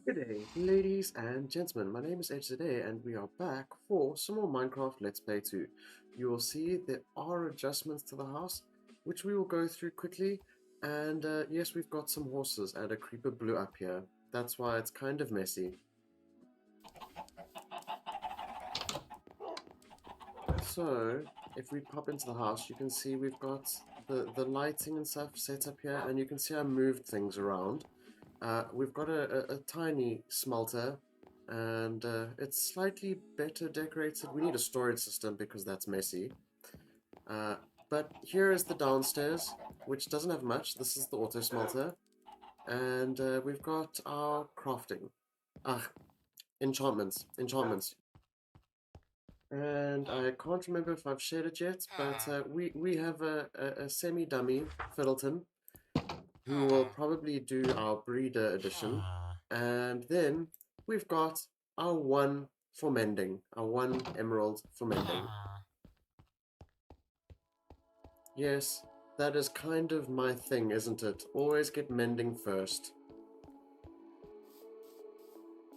Good day, ladies and gentlemen. My name is Edge today, and we are back for some more Minecraft Let's Play 2. You will see there are adjustments to the house, which we will go through quickly. And yes, we've got some horses, and a creeper blew up here. That's why it's kind of messy. So, if we pop into the house, you can see we've got the lighting and stuff set up here, and you can see I moved things around. We've got a tiny smelter, and it's slightly better decorated. We need a storage system because that's messy. Uh, but here is the downstairs, which doesn't have much. This is the auto smelter, and we've got our crafting. Ah, enchantments. And I can't remember if I've shared it yet, but we have a semi-dummy Fiddleton who will probably do our breeder edition. And then we've got our one for mending, our one emerald for mending. Yes, that is kind of my thing, isn't it? Always get mending first.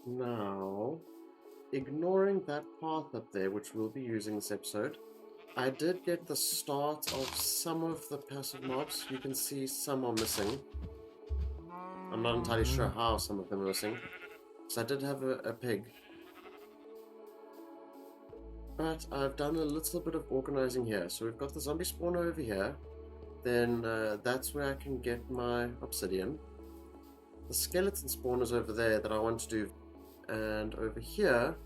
Now, ignoring that path up there, which we'll be using this episode, I did get the start of some of the passive mobs. You can see some are missing. I'm not entirely sure how some of them are missing. So I did have a pig. But I've done a little bit of organizing here. So we've got the zombie spawner over here. Then that's where I can get my obsidian. The skeleton spawners over there that I want to do. And over here,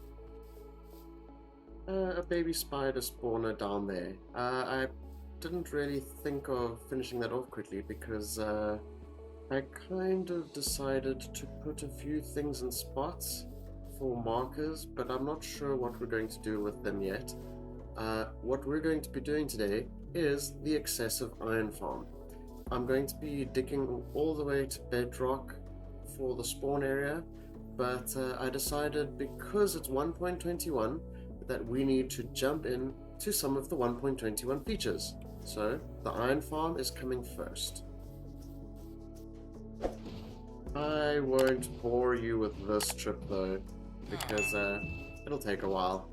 a baby spider spawner down there. I didn't really think of finishing that off quickly because I kind of decided to put a few things in spots for markers, but I'm not sure what we're going to do with them yet. What we're going to be doing today is the excessive iron farm. I'm going to be digging all the way to bedrock for the spawn area, but I decided because it's 1.21 that we need to jump in to some of the 1.21 features. So the iron farm is coming first. I won't bore you with this trip though, because it'll take a while.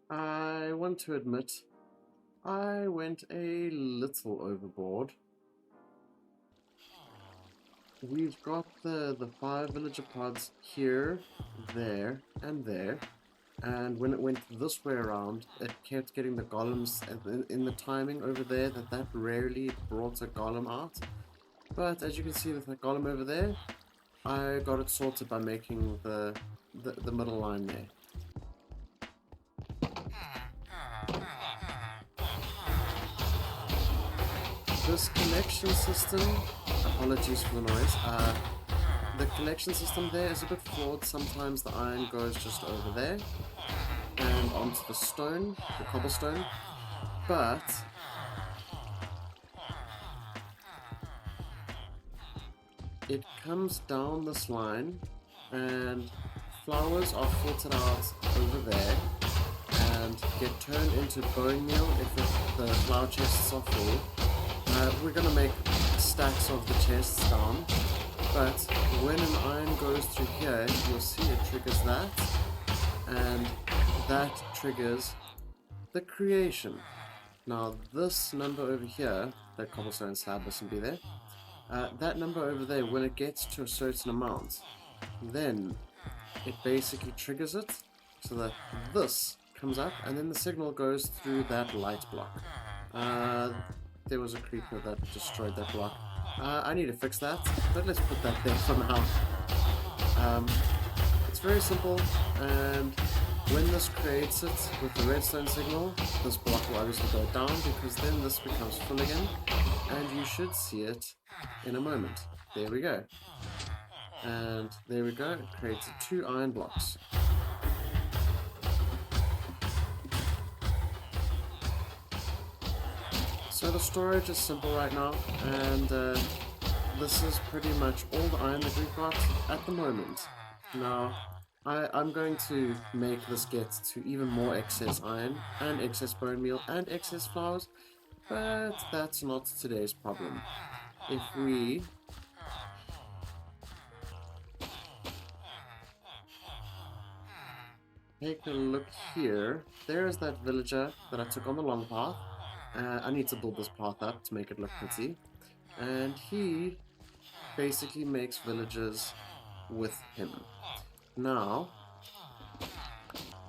I want to admit, I went a little overboard. We've got the 5 villager pods here, there, and there. And when it went this way around, it kept getting the golems in the timing over there that rarely brought a golem out. But as you can see with the golem over there, I got it sorted by making the middle line there. This connection system, apologies for the noise, the connection system there is a bit flawed. Sometimes the iron goes just over there and onto the stone, the cobblestone, but it comes down this line and flowers are filtered out over there and get turned into bone meal if the flower chests are full. We're going to make stacks of the chests down, but when an iron goes through here, you'll see it triggers that, and that triggers the creation. Now this number over here, that cobblestone slab mustn't be there, that number over there, when it gets to a certain amount, then it basically triggers it so that this comes up, and then the signal goes through that light block. There was a creeper that destroyed that block. I need to fix that, but let's put that there for now. It's very simple, and when this creates it with the redstone signal, this block will obviously go down because then this becomes full again, and you should see it in a moment. There we go. And there we go, it created 2 iron blocks. So the storage is simple right now, and this is pretty much all the iron that we've got at the moment. Now, I'm going to make this get to even more excess iron, and excess bone meal, and excess flowers, but that's not today's problem. If we take a look here, there's that villager that I took on the long path. I need to build this path up to make it look pretty, and he basically makes villagers with him. Now,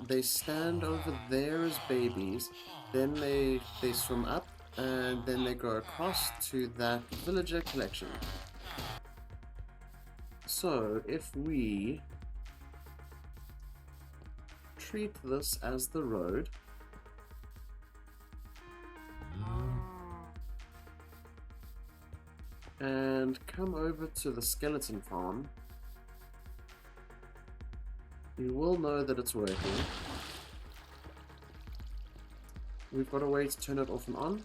they stand over there as babies, then they swim up, and then they go across to that villager collection. So, if we treat this as the road, and come over to the skeleton farm, you will know that it's working. We've got a way to turn it off and on,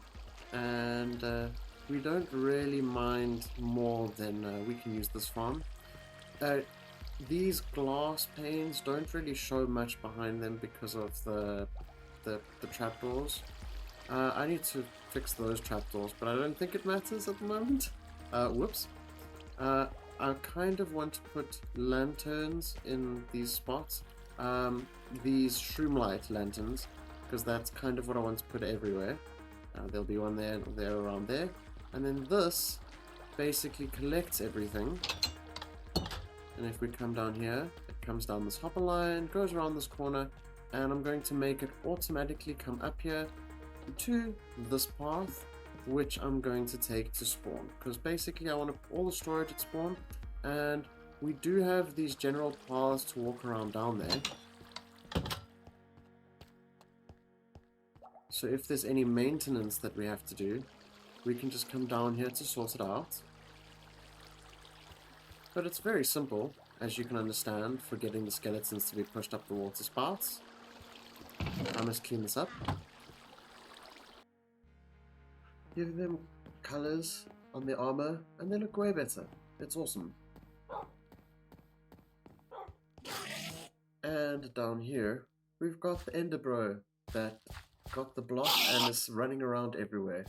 and we don't really mind more than we can use this farm. These glass panes don't really show much behind them because of the trapdoors. I need to fix those trapdoors, but I don't think it matters at the moment. Whoops. I kind of want to put lanterns in these spots. These shroomlight lanterns, because that's kind of what I want to put everywhere. There'll be one there, around there. And then this basically collects everything. And if we come down here, it comes down this hopper line, goes around this corner, and I'm going to make it automatically come up here to this path, which I'm going to take to spawn, because basically I want to put all the storage at spawn, and we do have these general paths to walk around down there. So if there's any maintenance that we have to do, we can just come down here to sort it out. But it's very simple, as you can understand, for getting the skeletons to be pushed up the water spouts. I must clean this up. Give them colors on their armor, and they look way better. It's awesome. And down here, we've got the Ender Bro that got the block and is running around everywhere.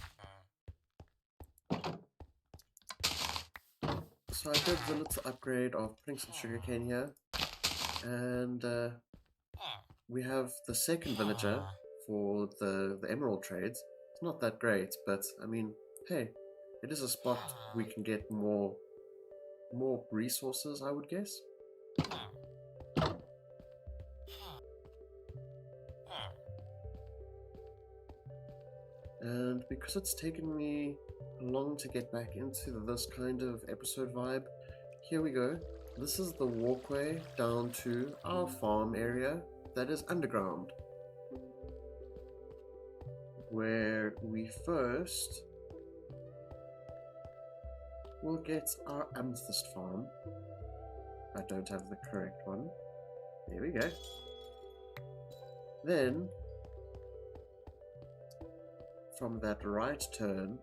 So I did the little upgrade of putting some sugarcane here, and we have the second villager for the emerald trades. It's not that great, but I mean, hey, it is a spot we can get more resources, I would guess. And because it's taken me long to get back into this kind of episode vibe, here we go. This is the walkway down to our farm area that is underground, where we first will get our amethyst farm. I don't have the correct one. There we go. Then from that right turn,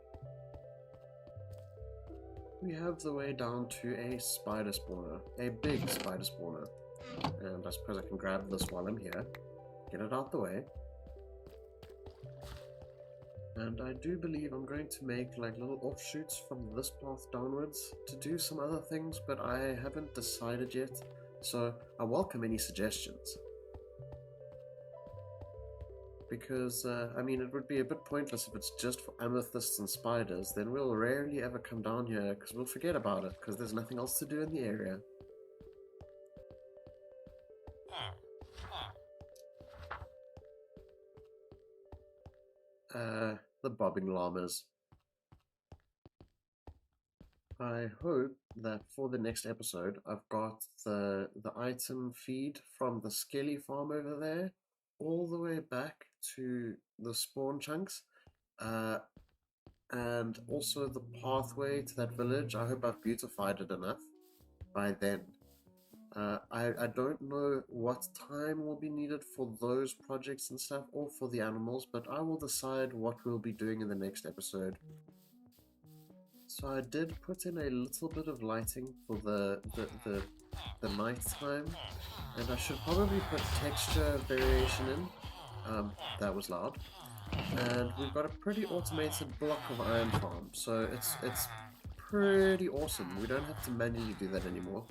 we have the way down to a spider spawner, a big spider spawner. And I suppose I can grab this while I'm here. Get it out the way. And I do believe I'm going to make like little offshoots from this path downwards to do some other things, but I haven't decided yet. So I welcome any suggestions. Because, I mean, it would be a bit pointless if it's just for amethysts and spiders. Then we'll rarely ever come down here because we'll forget about it because there's nothing else to do in the area. The bobbing llamas. I hope that for the next episode I've got the item feed from the skelly farm over there all the way back to the spawn chunks, and also the pathway to that village. I hope I've beautified it enough by then. I don't know what time will be needed for those projects and stuff, or for the animals, but I will decide what we'll be doing in the next episode. So I did put in a little bit of lighting for the night time, and I should probably put texture variation in. That was loud. And we've got a pretty automated block of iron farm, so it's pretty awesome. We don't have to manually do that anymore.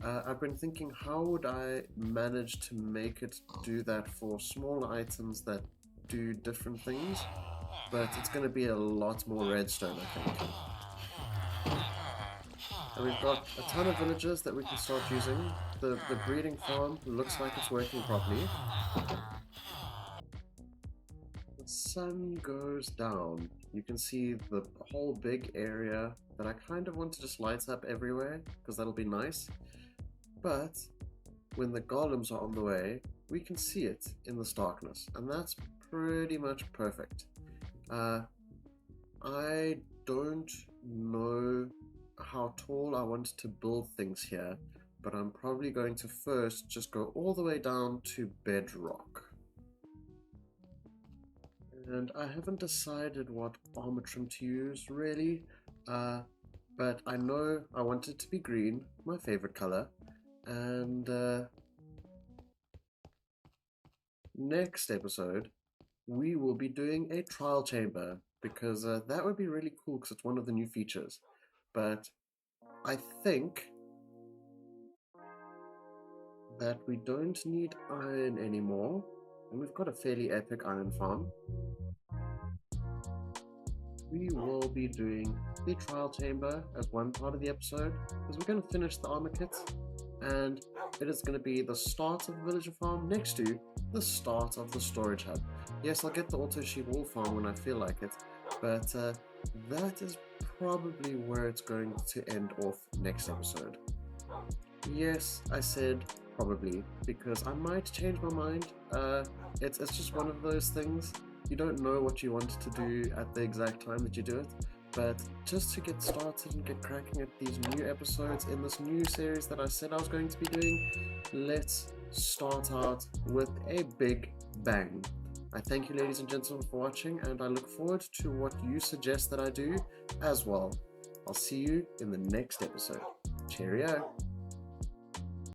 I've been thinking, how would I manage to make it do that for smaller items that do different things, but it's going to be a lot more redstone, I think. And we've got a ton of villagers that we can start using. The breeding farm looks like it's working properly. The sun goes down. You can see the whole big area that I kind of want to just light up everywhere, because that'll be nice. But when the golems are on the way, we can see it in this darkness, and that's pretty much perfect. I don't know how tall I want to build things here, but I'm probably going to first just go all the way down to bedrock. And I haven't decided what armor trim to use really, but I know I want it to be green, my favorite color, and next episode we will be doing a trial chamber, because that would be really cool because it's one of the new features. But I think that we don't need iron anymore, and we've got a fairly epic iron farm. We will be doing the trial chamber as one part of the episode, because we're going to finish the armor kit, and it is going to be the start of the villager farm next to the start of the storage hub. Yes, I'll get the auto sheep wool farm when I feel like it, but that is probably where it's going to end off next episode. Yes, I said probably, because I might change my mind. It's just one of those things. You don't know what you want to do at the exact time that you do it, but just to get started and get cracking at these new episodes in this new series that I said I was going to be doing, let's start out with a big bang. I thank you, ladies and gentlemen, for watching, and I look forward to what you suggest that I do as well. I'll see you in the next episode. Cheerio!